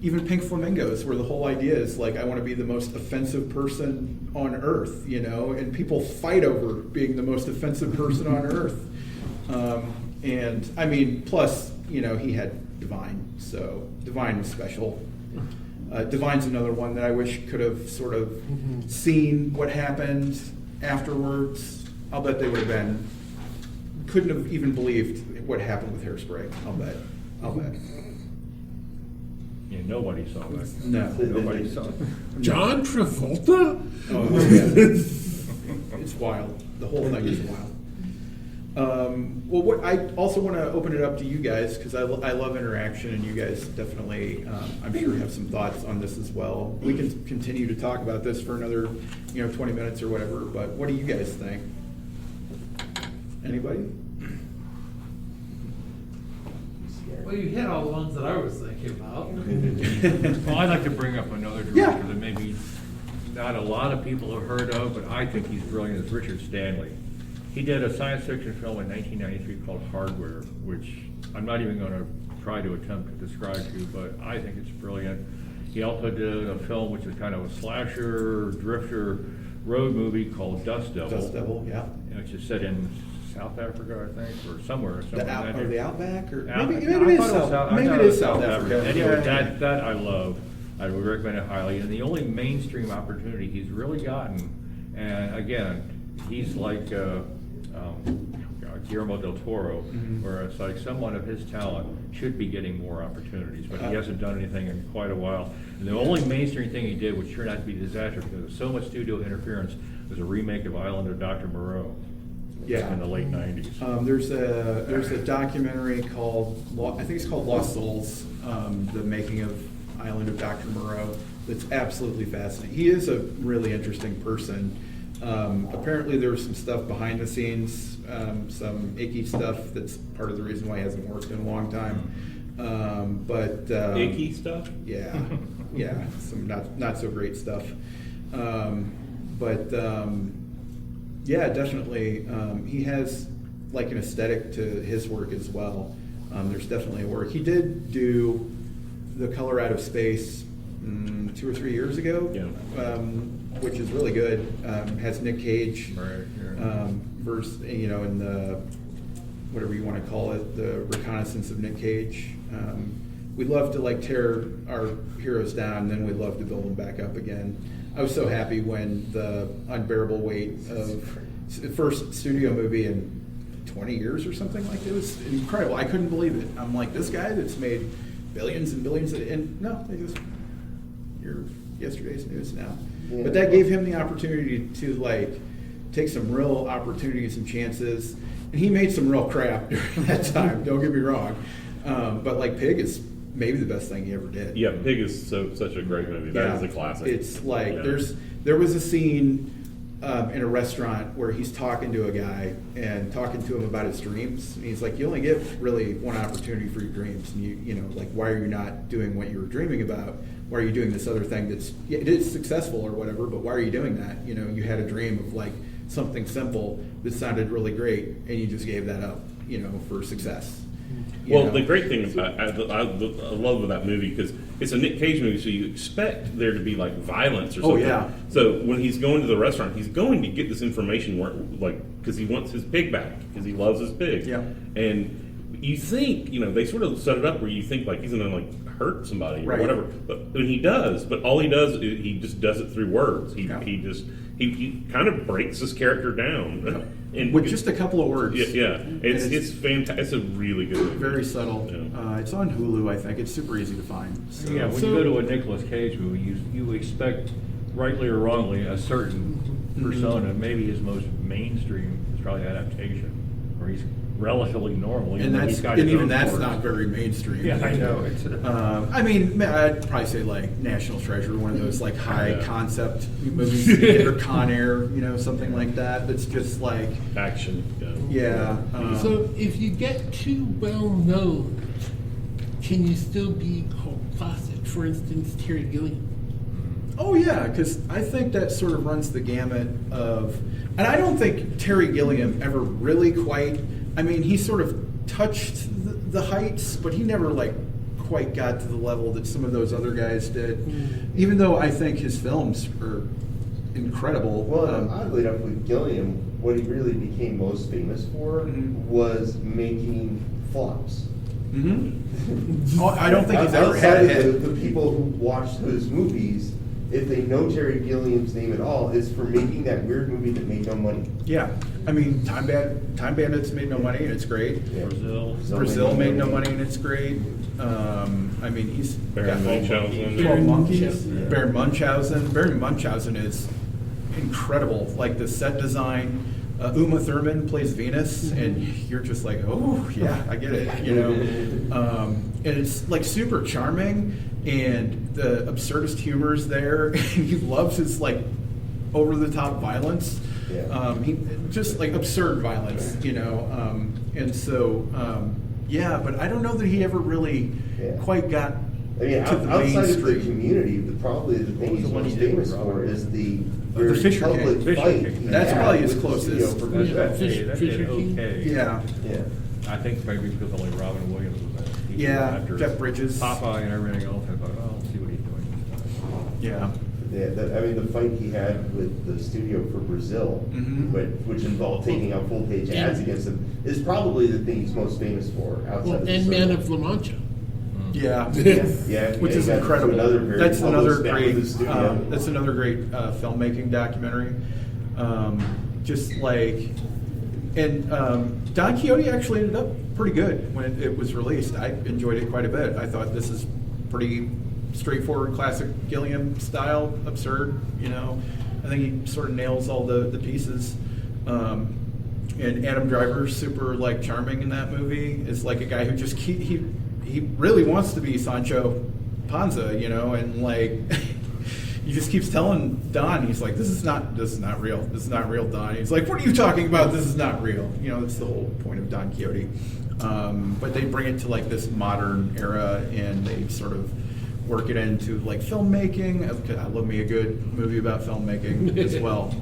even Pink Flamingos, where the whole idea is like, I want to be the most offensive person on earth, and people fight over being the most offensive person on earth. And I mean, plus, he had Divine, so Divine was special. Divine's another one that I wish could have sort of seen what happened afterwards. I'll bet they would have couldn't have even believed what happened with Hairspray. I'll bet. Yeah, nobody saw that. No. Nobody saw it. John Travolta? Oh, yeah. It's wild. The whole thing is wild. What I also want to open it up to you guys, because I love interaction, and you guys definitely, I'm sure, have some thoughts on this as well. We can continue to talk about this for another 20 minutes or whatever, but what do you guys think? Anybody? Well, you hit all the ones that I was thinking about. Well, I'd like to bring up another director that maybe not a lot of people have heard of, but I think he's brilliant, is Richard Stanley. He did a science fiction film in 1993 called Hardware, which I'm not even going to try to attempt to describe to you, but I think it's brilliant. He also did a film which is kind of a slasher, drifter, road movie called Dust Devil. Dust Devil, yeah. Which is set in South Africa, I think, or somewhere. The Outback, or Maybe it is South Africa. Anyway, that I love. I would recommend it highly. And the only mainstream opportunity he's really gotten, and again, he's like Guillermo del Toro, where it's like someone of his talent should be getting more opportunities, but he hasn't done anything in quite a while. And the only mainstream thing he did, which turned out to be a disaster because of so much studio interference, was a remake of Island of Dr. Moreau. Yeah. In the late 90s. There's a documentary called, I think it's called Lost Souls, the making of Island of Dr. Moreau. That's absolutely fascinating. He is a really interesting person. Apparently there was some stuff behind the scenes, some icky stuff that's part of the reason why he hasn't worked in a long time. Icky stuff? Yeah, some not so great stuff. Yeah, definitely. He has like an aesthetic to his work as well. There's definitely a work. He did do The Color Out of Space 2 or 3 years ago, which is really good. Has Nick Cage, verse, in the whatever you want to call it, the reconnaissance of Nick Cage. We love to like tear our heroes down, then we love to build them back up again. I was so happy when the Unbearable Weight of the first studio movie in 20 years or something like that. It was incredible. I couldn't believe it. I'm like, this guy that's made billions and billions and no, you're yesterday's news now. Yeah. But that gave him the opportunity to like take some real opportunities and chances. And he made some real crap during that time, don't get me wrong. But like Pig is maybe the best thing he ever did. Yeah, Pig is such a great movie. That is a classic. It's like there was a scene in a restaurant where he's talking to a guy and talking to him about his dreams. And he's like, you only get really one opportunity for your dreams. And you know, like, why are you not doing what you were dreaming about? Why are you doing this other thing it is successful or whatever, but why are you doing that? You know, you had a dream of like something simple that sounded really great and you just gave that up, you know, for success. Well, the great thing I love that movie because it's a Nick Cage movie, so you expect there to be like violence or something. Oh, yeah. So when he's going to the restaurant, he's going to get this information because he wants his pig back because he loves his pig. Yeah. And you think, you know, they sort of set it up where you think like he's going to like hurt somebody or Right. whatever, but he does. But all he does is he just does it through words. He kind of breaks his character down. And with just a couple of words. Yeah. It's fantastic. It's a really good movie. Very subtle. Yeah. It's on Hulu, I think. It's super easy to find. So. Yeah, when you go to a Nicolas Cage movie, you expect, rightly or wrongly, a certain persona. Maybe his most mainstream is probably adaptation, where he's relatively normal. And even that's not very mainstream. Yeah, I know. It's I mean, I'd probably say like National Treasure, one of those like high concept movies, or Con Air, you know, something like that. That's just like action. Yeah. So if you get too well known, can you still be called classic? For instance, Terry Gilliam. Oh yeah, because I think that sort of runs the gamut of, and I don't think Terry Gilliam ever really quite. I mean, he sort of touched the heights, but he never like quite got to the level that some of those other guys did. Even though I think his films are incredible. Well, oddly enough, with Gilliam, what he really became most famous for was making flops. Oh, I don't think he's ever had a hit. The people who watch his movies, if they know Terry Gilliam's name at all, it's for making that weird movie that made no money. Yeah, I mean, Time Bandits made no money and it's great. Yeah. Brazil made no money and it's great. I mean, he's got Munchausen. 12 Monkeys. Baron Munchausen. Baron Munchausen is incredible. Like the set design. Uma Thurman plays Venus, and you're just like, oh yeah, I get it, you know. And it's like super charming, and the absurdist humor is there. And he loves his like over the top violence. He just like absurd violence, you know. And so yeah, but I don't know that he ever really quite got. I mean, to the outside of the mainstream. community, probably the thing he's most famous for is the The Fisher public King. fight. That's probably his with the closest. studio for that Fisher. did okay. Yeah. Yeah. I think maybe because only Robin Williams was in it. Yeah, After Jeff Bridges. Popeye and everything else, I thought, oh, I'll see what he's doing this time. Yeah. Yeah, I mean, the fight he had with the studio for Brazil, which involved taking out full-page ads against him, is probably the thing he's most famous for outside of the And cinema. Man of La Mancha. Yeah, Which is incredible. That's another great. Studio. That's another great filmmaking documentary. Just like, and Don Quixote actually ended up pretty good when it was released. I enjoyed it quite a bit. I thought this is pretty straightforward, classic Gilliam style, absurd. You know, I think he sort of nails all the pieces. And Adam Driver's super like charming in that movie. Is like a guy who just he really wants to be Sancho Panza, you know, and like he just keeps telling Don, he's like, this is not real. This is not real, Don. He's like, what are you talking about? This is not real. You know, that's the whole point of Don Quixote. But they bring it to like this modern era, and they sort of work it into like filmmaking. I love me a good movie about filmmaking as well.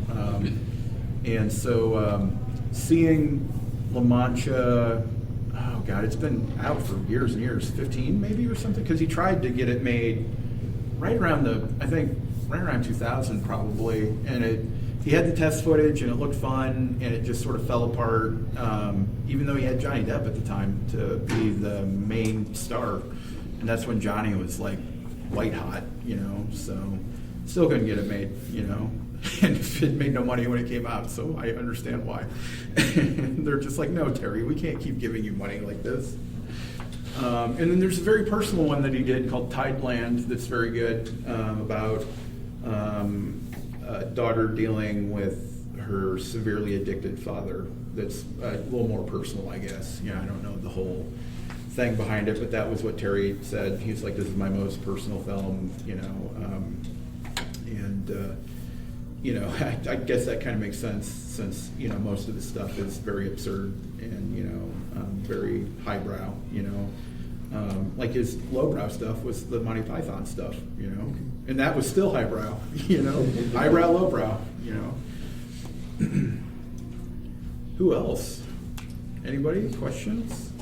And so seeing La Mancha. Oh God, it's been out for years and years, 15 maybe or something, because he tried to get it made right around 2000 probably, and he had the test footage and it looked fun, and it just sort of fell apart, even though he had Johnny Depp at the time to be the main star, and that's when Johnny was like white hot, you know, so still couldn't get it made, you know. And it made no money when it came out, so I understand why. They're just like, no, Terry, we can't keep giving you money like this. And then there's a very personal one that he did called Tideland that's very good, about a daughter dealing with her severely addicted father. That's a little more personal, I guess. I don't know the whole thing behind it, but that was what Terry said. He's like, this is my most personal film, I guess that kind of makes sense since, most of the stuff is very absurd and, very highbrow, like his lowbrow stuff was the Monty Python stuff, and that was still highbrow, highbrow, lowbrow, Who else? Anybody? Questions?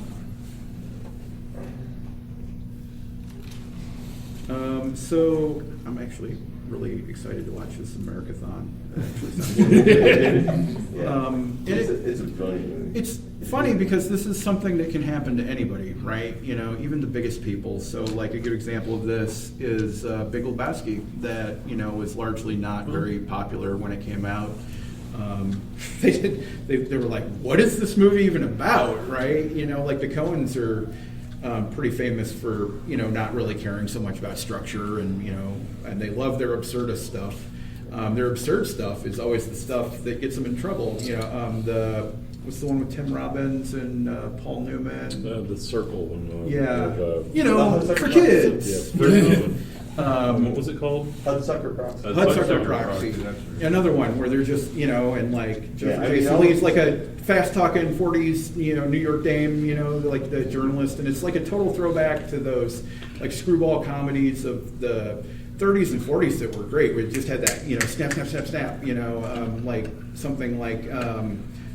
So I'm actually really excited to watch this Americathon. It's a brilliant movie. It's funny because this is something that can happen to anybody, right? Even the biggest people. So, like a good example of this is Big Lebowski, that was largely not very popular when it came out. They were like, "What is this movie even about?" Right? Like the Coens are pretty famous for not really caring so much about structure, and and they love their absurdist stuff. Their absurd stuff is always the stuff that gets them in trouble. What's the one with Tim Robbins and Paul Newman? The Circle one. For kids. What was it called? Hudsucker Proxy. Hudsucker Proxy. Another one where they're just, and like Jason Lee's like a fast-talking 40s, New York dame, like the journalist, and it's like a total throwback to those like screwball comedies of the 30s and 40s that were great. We just had that, snap, snap, snap, snap, like something like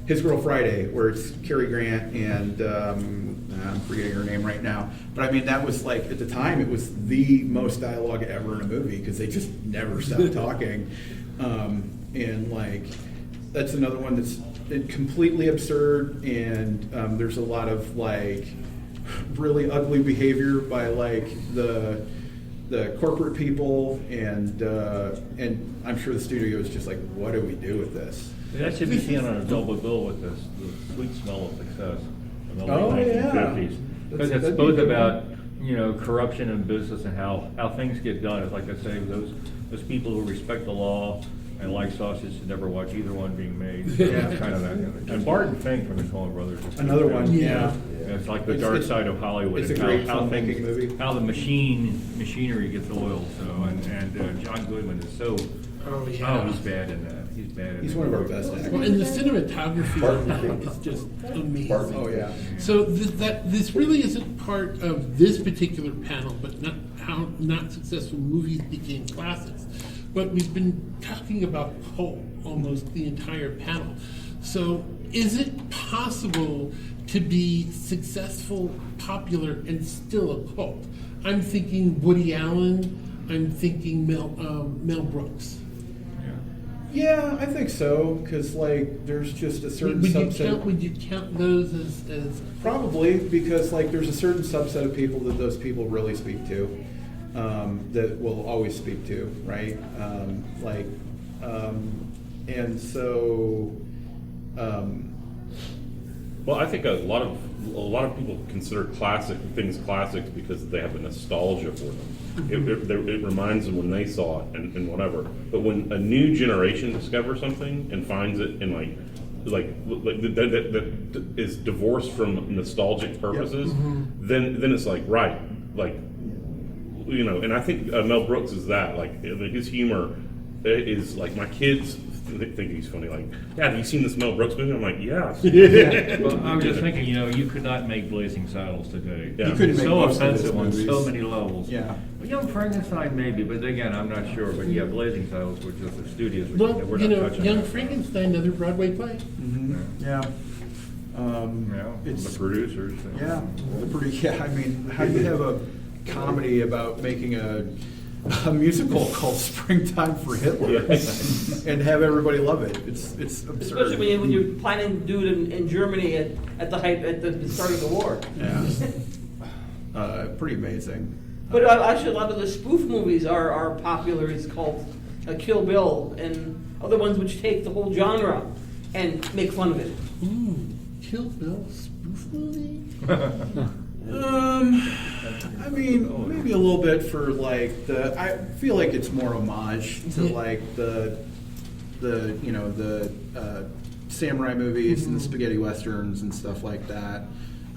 His Girl Friday, where it's Cary Grant and I'm forgetting her name right now. But I mean, that was like, at the time, it was the most dialogue ever in a movie because they just never stopped talking. And like, that's another one that's completely absurd, and there's a lot of like really ugly behavior by like the corporate people, and I'm sure the studio is just like, what do we do with this? That should be seen on a double bill with this, the Sweet Smell of Success in the late 1950s. Because it's both about, corruption in business and how things get done. It's like I say, those people who respect the law and like sausage should never watch either one being made. Yeah. Kind of that. And Barton Fink from the Coen Brothers. Another one, yeah. It's like the dark side of Hollywood. It's a and great how filmmaking movie. How the machinery gets oiled. So and John Goodman is so. Oh yeah. Oh, he's bad in that. He's one of our best actors. Well, and the cinematography on that is just amazing. Oh yeah. So this really isn't part of this particular panel, but not how not successful movies became classics. But we've been talking about cult almost the entire panel. So is it possible to be successful, popular, and still a cult? I'm thinking Woody Allen. I'm thinking Mel Brooks. Yeah, I think so, because like there's just a certain subset. Would you count those as probably, because like there's a certain subset of people that those people really speak to, that will always speak to, right? And so. Well, I think a lot of people consider things classics because they have a nostalgia for them. It reminds them when they saw it and whatever. But when a new generation discovers something and finds it in that is divorced from nostalgic purposes, then it's like right, like And I think Mel Brooks is that. Like his humor is like my kids think he's funny. Like, Dad, have you seen this Mel Brooks movie? I'm like, yes. Well, I was just thinking, you could not make Blazing Saddles today. Yeah. You couldn't make so most of offensive on movies. so many levels. Yeah. Well, Young Frankenstein maybe, but again, I'm not sure. But yeah, Blazing Saddles, which is the studios, which well, we're not touching. Young that. Frankenstein, another Broadway play. Yeah. The producers. Yeah. I mean, how do you have a comedy about making a musical called Springtime for Hitler and have everybody love it? It's absurd. Especially when you're planning to do it in Germany at the start of the war. Yeah. Pretty amazing. But actually, a lot of the spoof movies are popular. It's called Kill Bill and other ones which take the whole genre and make fun of it. Ooh, Kill Bill spoof movie? I mean, maybe a little bit for like I feel like it's more homage to like the the samurai movies and the spaghetti westerns and stuff like that.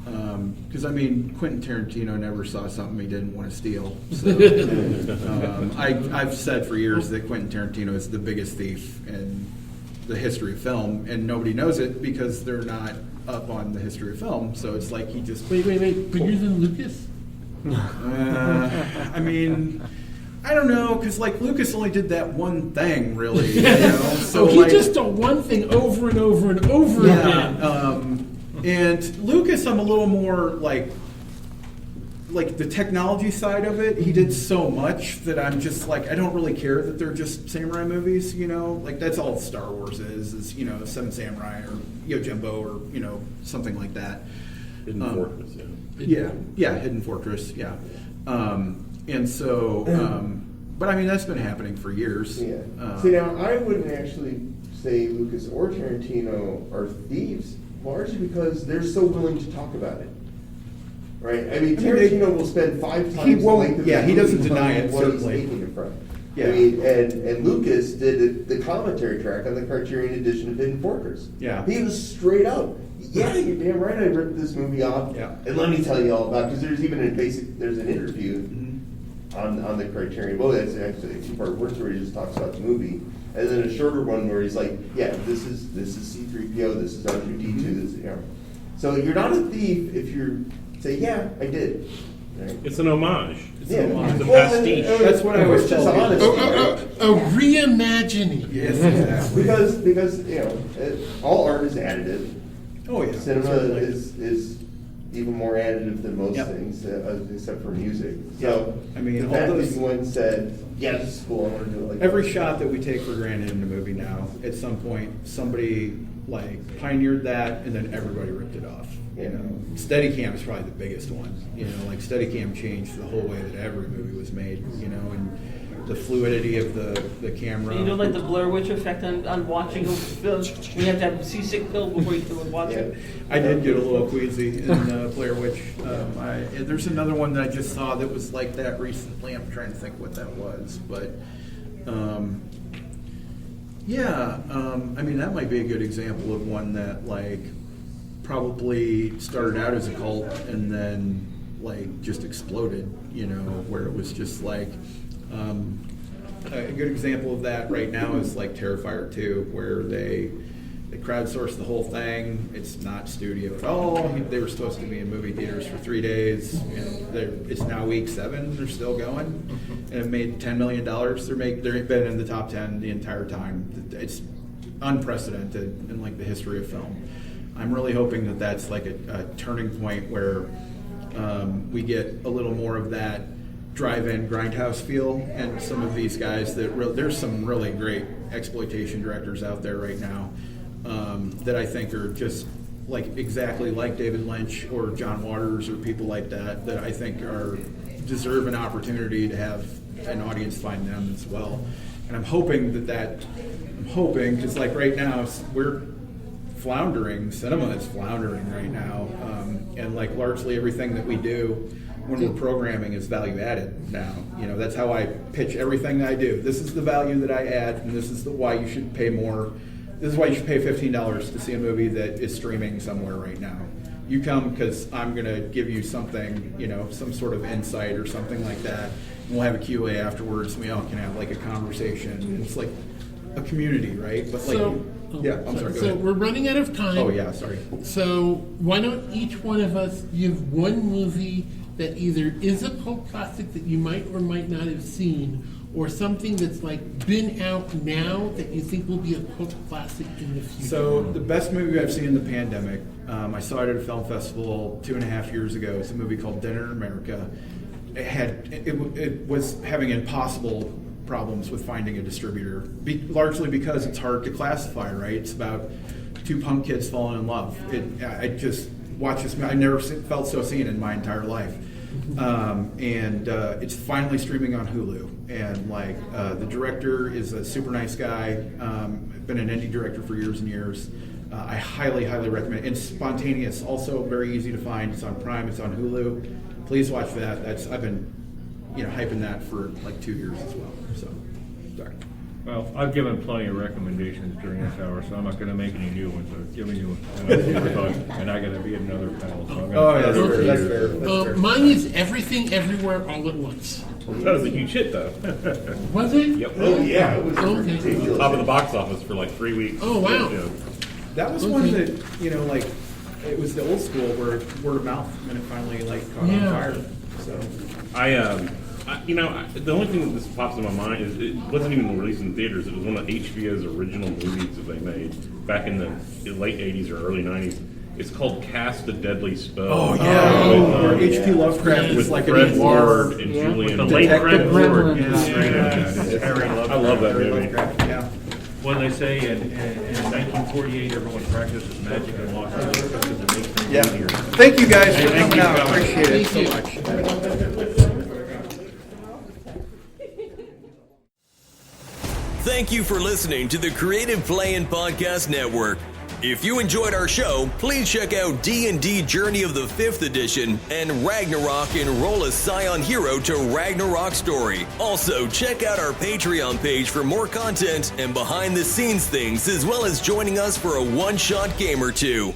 Because I mean, Quentin Tarantino never saw something he didn't want to steal. So I've said for years that Quentin Tarantino is the biggest thief in the history of film, and nobody knows it because they're not up on the history of film. So it's like he just wait. Bigger than Lucas? I mean, I don't know, because like Lucas only did that one thing, really. You know? So he just did one thing over and over and over again. And Lucas, I'm a little more like the technology side of it. He did so much that I'm just like, I don't really care that they're just samurai movies. You know, like that's all Star Wars is Seven Samurai or Yojimbo or something like that. Hidden Fortress, Hidden Fortress, and so, but I mean that's been happening for years. Yeah. See, now I wouldn't actually say Lucas or Tarantino are thieves, largely because they're so willing to talk about it. Right? I mean, Tarantino will spend 5 times the length of the movie he doesn't deny it, what certainly. he's taking it from. Yeah. I mean, and Lucas did the commentary track on the Criterion edition of Hidden Fortress. Yeah. He was straight up. Yeah, you're damn right. I ripped this movie off. Yeah. And let me tell you all about, because there's even there's an interview on the Criterion. Well, that's actually a 2-part work where he just talks about the movie, and then a shorter one where he's like, yeah, this is C-3PO, this is R2-D2, this is So you're not a thief if you say, yeah, I did. Right? It's an homage. It's an homage. It's a pastiche. That's what I was just telling honest. A reimagining. Yes, exactly. because all art is additive. Oh yeah. Cinema certainly. is even more additive than most things, except for music. So I mean, the all fact those- that you went and said, yeah, this is cool, I want to do it like Every that. shot that we take for granted in a movie now, at some point, somebody like pioneered that, and then everybody ripped it off. You know, Steadicam is probably the biggest one. You know, like Steadicam changed the whole way that every movie was made. You know, and the fluidity of the camera. You know, like the Blair Witch effect on watching a film. We have to have a seasick pill before you can watch it. I did get a little queasy in Blair Witch. There's another one that I just saw that was like that recently. I'm trying to think what that was, but I mean that might be a good example of one that like probably started out as a cult and then like just exploded. You know, where it was just like. A good example of that right now is like Terrifier 2, where they crowdsourced the whole thing. It's not studio at all. They were supposed to be in movie theaters for 3 days. And it's now week 7. They're still going, and have made $10 million. They've been in the top 10 the entire time. It's unprecedented in like the history of film. I'm really hoping that that's like a turning point where we get a little more of that drive-in grindhouse feel, and some of these guys there's some really great exploitation directors out there right now that I think are just like exactly like David Lynch or John Waters or people like that I think deserve an opportunity to have an audience find them as well. And I'm hoping because like right now we're floundering, cinema is floundering right now, and like largely everything that we do when we're programming is value added now. You know, that's how I pitch everything I do. This is the value that I add, and this is why you should pay more. This is why you should pay $15 to see a movie that is streaming somewhere right now. You come because I'm going to give you something, you know, some sort of insight or something like that. And we'll have a QA afterwards, and we all can have like a conversation. And it's like a community, right? But like, I'm sorry. Go ahead. We're running out of time. Oh yeah, sorry. So why don't each one of us give one movie that either is a cult classic that you might or might not have seen, or something that's like been out now that you think will be a cult classic in the future? So the best movie I've seen in the pandemic, I saw it at a film festival 2.5 years ago. It's a movie called Dinner in America. It was having impossible problems with finding a distributor, largely because it's hard to classify, right? It's about 2 punk kids falling in love. I just watched this. I never felt so seen in my entire life. And it's finally streaming on Hulu. And like the director is a super nice guy. Been an indie director for years and years. I highly, highly recommend it. It's spontaneous, also very easy to find. It's on Prime. It's on Hulu. Please watch that. I've been hyping that for like 2 years as well. So, sorry. Well, I've given plenty of recommendations during this hour, so I'm not gonna make any new ones. I've given you and I gotta be at another panel, so I'm gonna. That's fair. Mine is Everything Everywhere All at Once. That was a huge hit, though. Was it? Yep. Oh, yeah, it was Okay. ridiculous. Top of the box office for like 3 weeks. Oh, wow. Yeah. That was one that, like, it was the old school where word of mouth, and it finally, like, caught on fire. So, the only thing that just pops in my mind is it wasn't even released in theaters. It was one of HBO's original movies that they made back in the late 80s or early 90s. It's called Cast a Deadly Spell. Oh, yeah. With, H.P. Lovecraft is with like Fred an Ward and Julian. The late Fred Ward. I love that movie. Yeah. When they say in 1948 everyone practices magic in Los Angeles because it makes things Yeah. easier. Thank you guys for Thank coming you, out. fellas. Appreciate it so Thank much. Thank you for listening to the Creative Play-In Podcast Network. If you enjoyed our show, please check out D&D Journey of the 5th Edition and Ragnarok Enroll a Scion Hero to Ragnarok Story. Also, check out our Patreon page for more content and behind-the-scenes things, as well as joining us for a one-shot game or two.